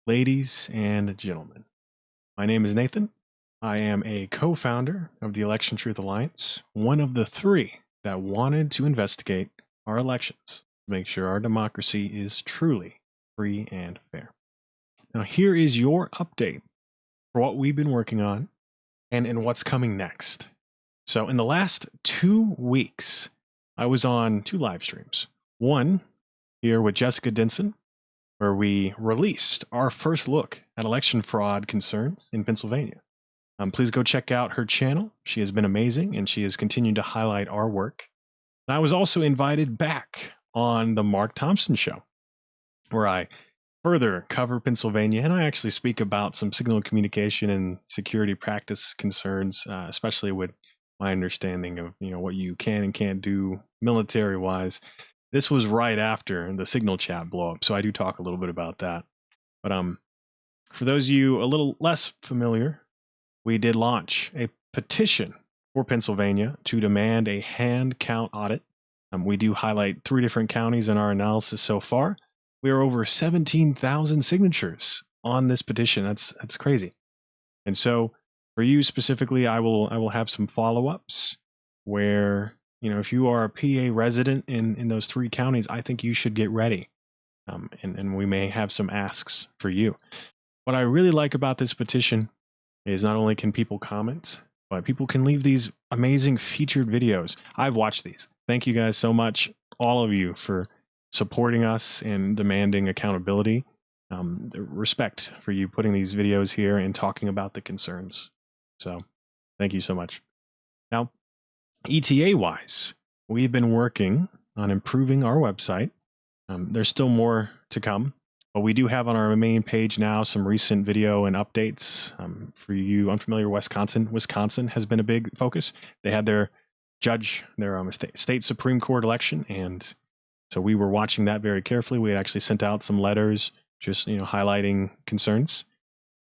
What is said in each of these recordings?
ladies and gentlemen. My name is Nathan. I am a co-founder of the Election Truth Alliance, one of the three that wanted to investigate our elections to make sure our democracy is truly free and fair. Now, here is your update for what we've been working on and what's coming next. So in the last 2 weeks, I was on 2 live streams. One here with Jessica Denson, where we released our first look at election fraud concerns in Pennsylvania. Please go check out her channel. She has been amazing, and she has continued to highlight our work. And I was also invited back on the Mark Thompson Show, where I further cover Pennsylvania, and I actually speak about some signal communication and security practice concerns, especially with my understanding of what you can and can't do military-wise. This was right after the Signal chat blow up, so I do talk a little bit about that. But for those of you a little less familiar, we did launch a petition for Pennsylvania to demand a hand count audit. We do highlight 3 different counties in our analysis so far. We are over 17,000 signatures on this petition. That's crazy. And so for you specifically, I will have some follow-ups where, if you are a PA resident in those 3 counties, I think you should get ready. And we may have some asks for you. What I really like about this petition is not only can people comment, but people can leave these amazing featured videos. I've watched these. Thank you guys so much, all of you, for supporting us and demanding accountability. Respect for you putting these videos here and talking about the concerns. So thank you so much. Now, ETA-wise, we've been working on improving our website. There's still more to come, but we do have on our main page now some recent video and updates. For you unfamiliar, Wisconsin has been a big focus. They had their state Supreme Court election, and so we were watching that very carefully. We had actually sent out some letters just highlighting concerns,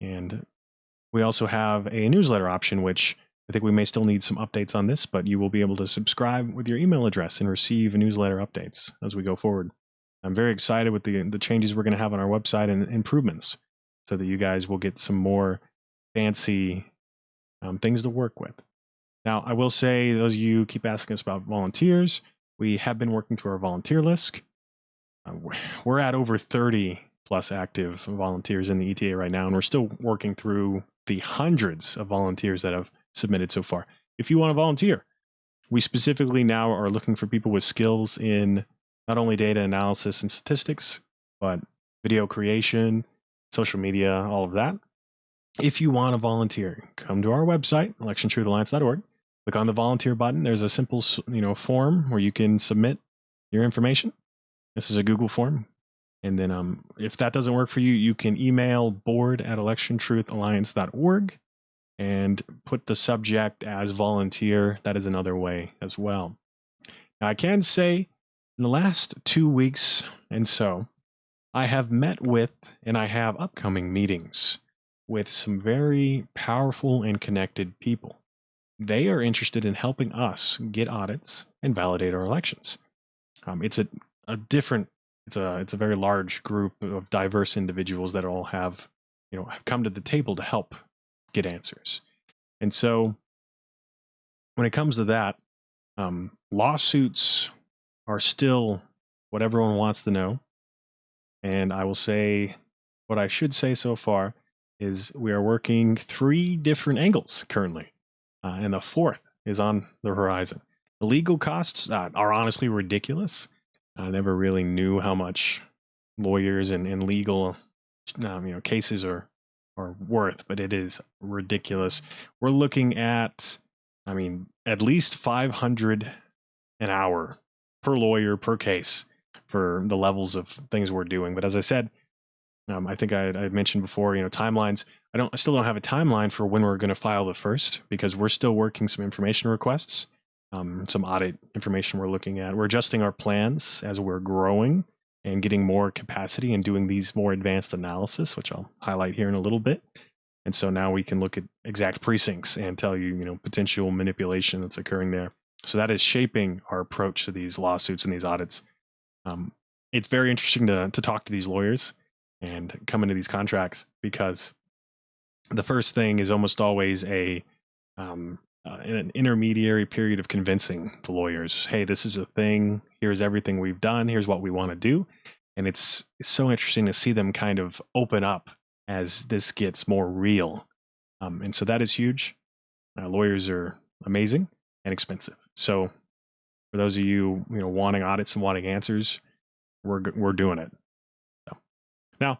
and we also have a newsletter option, which I think we may still need some updates on this, but you will be able to subscribe with your email address and receive newsletter updates as we go forward. I'm very excited with the changes we're going to have on our website and improvements so that you guys will get some more fancy things to work with. Now, I will say, those of you keep asking us about volunteers, we have been working through our volunteer list. We're at over 30 plus active volunteers in the ETA right now, and we're still working through the hundreds of volunteers that have submitted so far. If you want to volunteer, we specifically now are looking for people with skills in not only data analysis and statistics, but video creation, social media, all of that. If you want to volunteer, come to our website, electiontruthalliance.org. Click on the volunteer button. There's a simple, form where you can submit your information. This is a Google form. And then if that doesn't work for you, you can email board@electiontruthalliance.org and put the subject as volunteer. That is another way as well. Now, I can say in the last 2 weeks and so, I have met with and I have upcoming meetings with some very powerful and connected people. They are interested in helping us get audits and validate our elections. It's a very large group of diverse individuals that all have come to the table to help get answers. And so when it comes to that, lawsuits are still what everyone wants to know. And I will say, what I should say so far is we are working 3 different angles currently, and the 4th is on the horizon. The legal costs are honestly ridiculous. I never really knew how much lawyers and legal cases are worth, but it is ridiculous. We're looking at, at least $500 an hour per lawyer per case for the levels of things we're doing. But as I said, I think I mentioned before, timelines. I still don't have a timeline for when we're going to file the first, because we're still working some information requests, some audit information we're looking at. We're adjusting our plans as we're growing and getting more capacity and doing these more advanced analysis, which I'll highlight here in a little bit. And so now we can look at exact precincts and tell you, potential manipulation that's occurring there. So that is shaping our approach to these lawsuits and these audits. It's very interesting to talk to these lawyers. and come into these contracts, because the first thing is almost always an intermediary period of convincing the lawyers. Hey, this is a thing. Here's everything we've done. Here's what we want to do. And it's so interesting to see them kind of open up as this gets more real. And so that is huge. Lawyers are amazing and expensive. So for those of you, wanting audits and wanting answers, we're doing it. So now,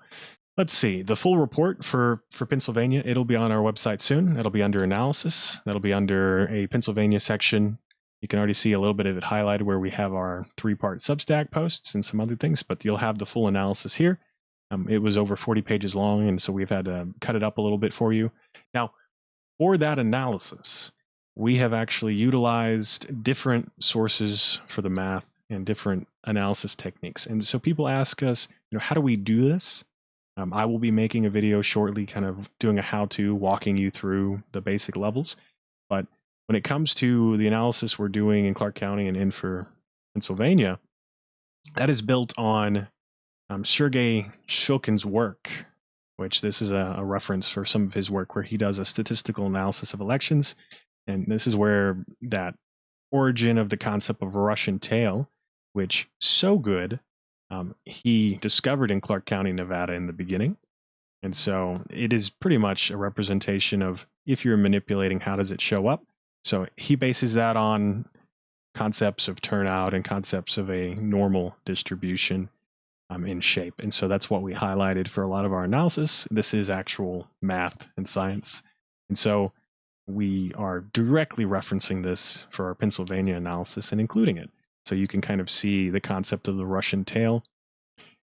let's see the full report for Pennsylvania. It'll be on our website soon. That'll be under analysis. That'll be under a Pennsylvania section. You can already see a little bit of it highlighted where we have our 3-part Substack posts and some other things, but you'll have the full analysis here. It was over 40 pages long, and so we've had to cut it up a little bit for you. Now, for that analysis, we have actually utilized different sources for the math and different analysis techniques. And so people ask us, how do we do this? I will be making a video shortly, kind of doing a how-to, walking you through the basic levels. But when it comes to the analysis we're doing in Clark County and in for Pennsylvania, that is built on Sergei Sphilkin's work, which this is a reference for some of his work where he does a statistical analysis of elections. And this is where that origin of the concept of a Russian tail, which so good, he discovered in Clark County, Nevada in the beginning. And so it is pretty much a representation of if you're manipulating, how does it show up? So he bases that on concepts of turnout and concepts of a normal distribution in shape. And so that's what we highlighted for a lot of our analysis. This is actual math and science. And so we are directly referencing this for our Pennsylvania analysis and including it. So you can kind of see the concept of the Russian tail.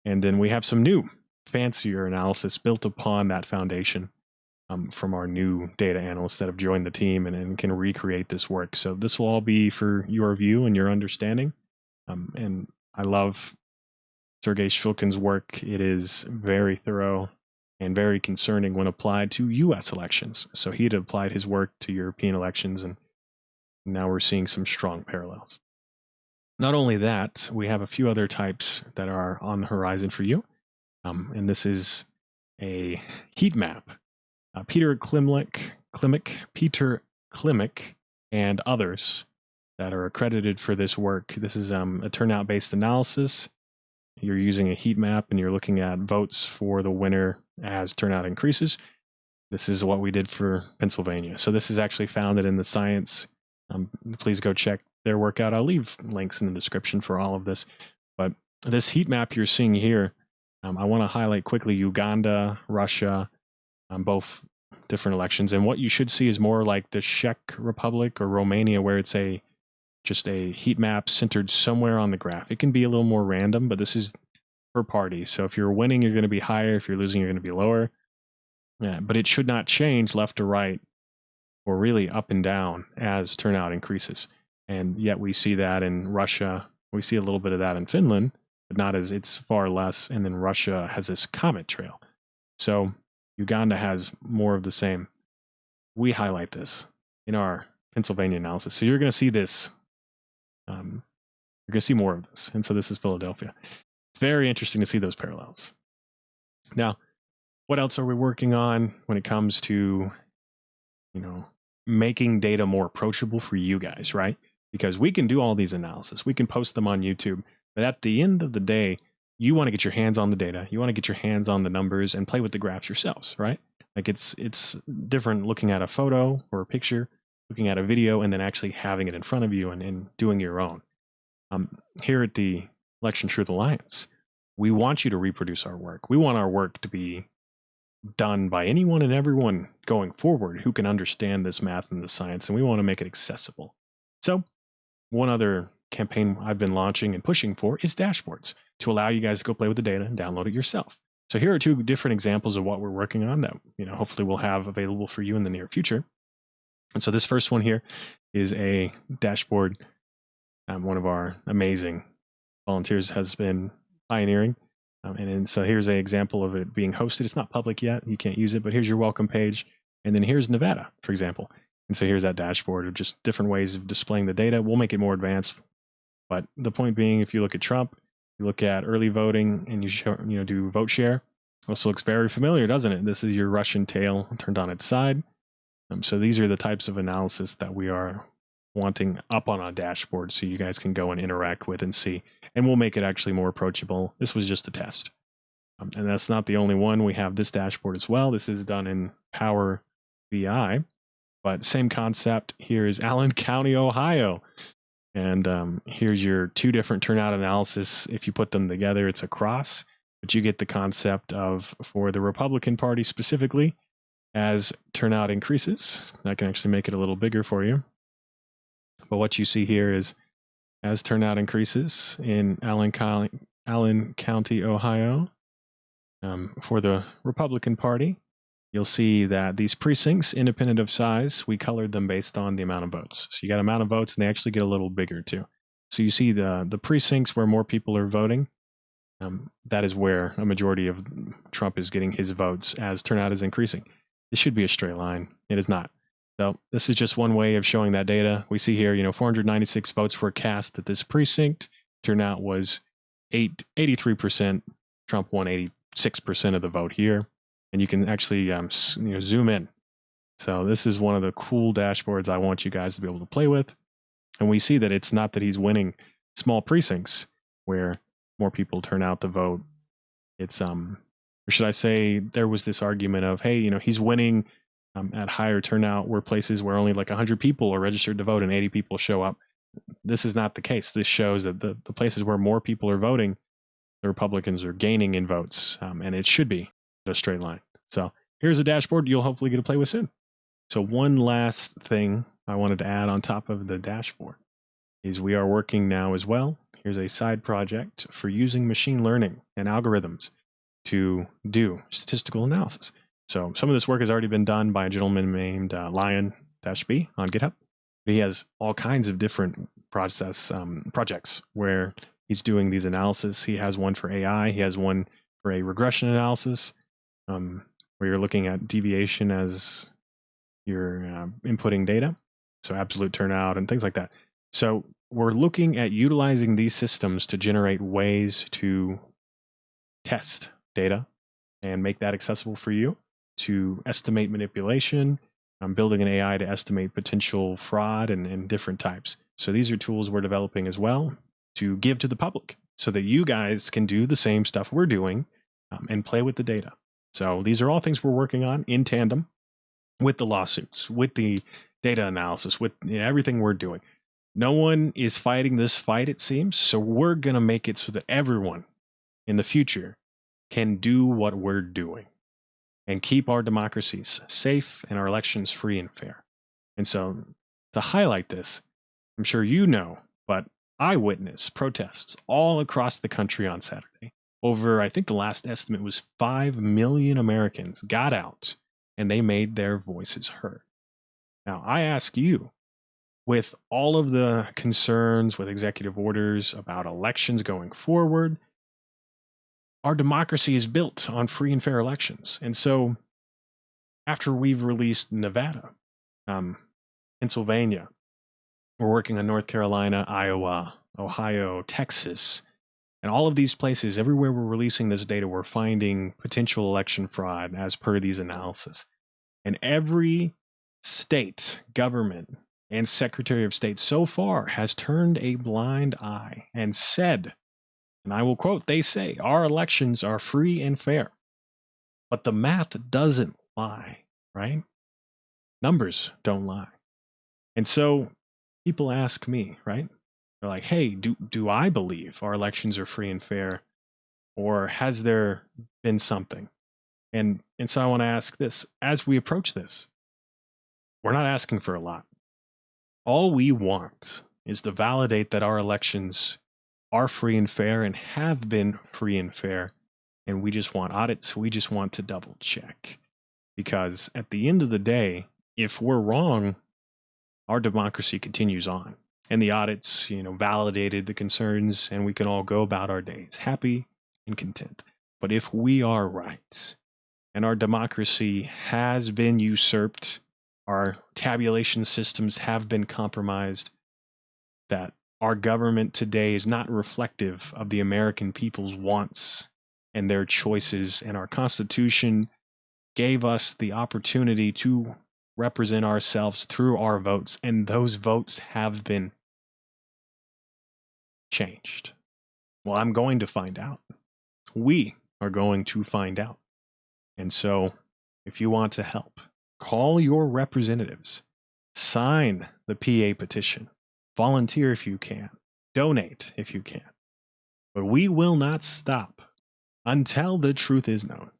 And then we have some new, fancier analysis built upon that foundation from our new data analysts that have joined the team and can recreate this work. So this will all be for your view and your understanding. And I love Sergei Sphilkin's work. It is very thorough and very concerning when applied to U.S. elections. So he had applied his work to European elections, and now we're seeing some strong parallels. Not only that, we have a few other types that are on the horizon for you. And this is a heat map. Peter Klimek, and others that are accredited for this work. This is a turnout-based analysis. You're using a heat map and you're looking at votes for the winner as turnout increases. This is what we did for Pennsylvania. So this is actually founded in the science. Please go check their work out. I'll leave links in the description for all of this. But this heat map you're seeing here, I want to highlight quickly Uganda, Russia, both different elections. And what you should see is more like the Czech Republic or Romania, where it's just a heat map centered somewhere on the graph. It can be a little more random, but this is per party. So if you're winning, you're going to be higher. If you're losing, you're going to be lower. But it should not change left to right or really up and down as turnout increases. And yet we see that in Russia. We see a little bit of that in Finland, but not as it's far less. And then Russia has this comet trail. So Uganda has more of the same. We highlight this in our Pennsylvania analysis. So you're going to see this. You're going to see more of this. And so this is Philadelphia. It's very interesting to see those parallels. Now, what else are we working on when it comes to, making data more approachable for you guys, right? Because we can do all these analysis. We can post them on YouTube. But at the end of the day, you want to get your hands on the data. You want to get your hands on the numbers and play with the graphs yourselves, right? Like it's different looking at a photo or a picture, looking at a video, and then actually having it in front of you and doing your own. Here at the Election Truth Alliance, we want you to reproduce our work. We want our work to be done by anyone and everyone going forward who can understand this math and the science, and we want to make it accessible. So one other campaign I've been launching and pushing for is dashboards to allow you guys to go play with the data and download it yourself. So here are two different examples of what we're working on that hopefully we'll have available for you in the near future. And so this first one here is a dashboard one of our amazing volunteers has been pioneering. And so here's an example of it being hosted. It's not public yet. You can't use it, but here's your welcome page. And then here's Nevada, for example. And so here's that dashboard of just different ways of displaying the data. We'll make it more advanced. But the point being, if you look at Trump, you look at early voting and you do vote share, Also looks very familiar, doesn't it? This is your Russian tail turned on its side. So these are the types of analysis that we are wanting up on a dashboard so you guys can go and interact with and see. And we'll make it actually more approachable. This was just a test. And that's not the only one. We have this dashboard as well. This is done in Power BI, but same concept. Here's Allen County, Ohio. And here's your two different turnout analysis. If you put them together, it's a cross, but you get the concept of, for the Republican Party specifically, as turnout increases. I can actually make it a little bigger for you. But what you see here is as turnout increases in Allen County, Ohio, for the Republican Party, you'll see that these precincts, independent of size, we colored them based on the amount of votes. So you got amount of votes, and they actually get a little bigger too. So you see the precincts where more people are voting. That is where a majority of Trump is getting his votes as turnout is increasing. This should be a straight line. It is not. So this is just one way of showing that data. We see here, 496 votes were cast at this precinct. Turnout was 83%. Trump won 86% of the vote here. And you can actually zoom in. So this is one of the cool dashboards I want you guys to be able to play with. And we see that it's not that he's winning small precincts where more people turn out to vote. It's or should I say, there was this argument of, hey, he's winning at higher turnout where places where only like 100 people are registered to vote and 80 people show up. This is not the case. This shows that the places where more people are voting, the Republicans are gaining in votes, and it should be a straight line. So here's a dashboard you'll hopefully get to play with soon. So one last thing I wanted to add on top of the dashboard is we are working now as well. Here's a side project for using machine learning and algorithms to do statistical analysis. So some of this work has already been done by a gentleman named Lion-B on GitHub. He has all kinds of different projects where he's doing these analysis. He has one for AI. He has one for a regression analysis where you're looking at deviation as you're inputting data. So absolute turnout and things like that. So we're looking at utilizing these systems to generate ways to test data and make that accessible for you, to estimate manipulation. I'm building an AI to estimate potential fraud and different types. So these are tools we're developing as well to give to the public so that you guys can do the same stuff we're doing and play with the data. So these are all things we're working on in tandem with the lawsuits, with the data analysis, with everything we're doing. No one is fighting this fight, it seems. So we're going to make it so that everyone in the future can do what we're doing and keep our democracies safe and our elections free and fair. And so to highlight this, I'm sure you know, but I witnessed protests all across the country on Saturday. Over, I think the last estimate was 5 million Americans got out and they made their voices heard. Now, I ask you, with all of the concerns with executive orders about elections going forward, our democracy is built on free and fair elections. And so after we've released Nevada, Pennsylvania, we're working on North Carolina, Iowa, Ohio, Texas, and all of these places, everywhere we're releasing this data, we're finding potential election fraud as per these analysis. And every state government and Secretary of State so far has turned a blind eye and said, and I will quote, they say, our elections are free and fair. But the math doesn't lie, right? Numbers don't lie. And so people ask me, right? They're like, hey, do I believe our elections are free and fair? Or has there been something? And so I want to ask this, as we approach this, we're not asking for a lot. All we want is to validate that our elections are free and fair and have been free and fair. And we just want audits. We just want to double check. Because at the end of the day, if we're wrong, our democracy continues on. And the audits, validated the concerns, and we can all go about our days happy and content. But if we are right, and our democracy has been usurped, our tabulation systems have been compromised, that our government today is not reflective of the American people's wants and their choices, and our Constitution gave us the opportunity to represent ourselves through our votes, and those votes have been changed. Well, I'm going to find out. We are going to find out. And so, if you want to help, call your representatives, sign the PA petition, volunteer if you can, donate if you can. But we will not stop until the truth is known.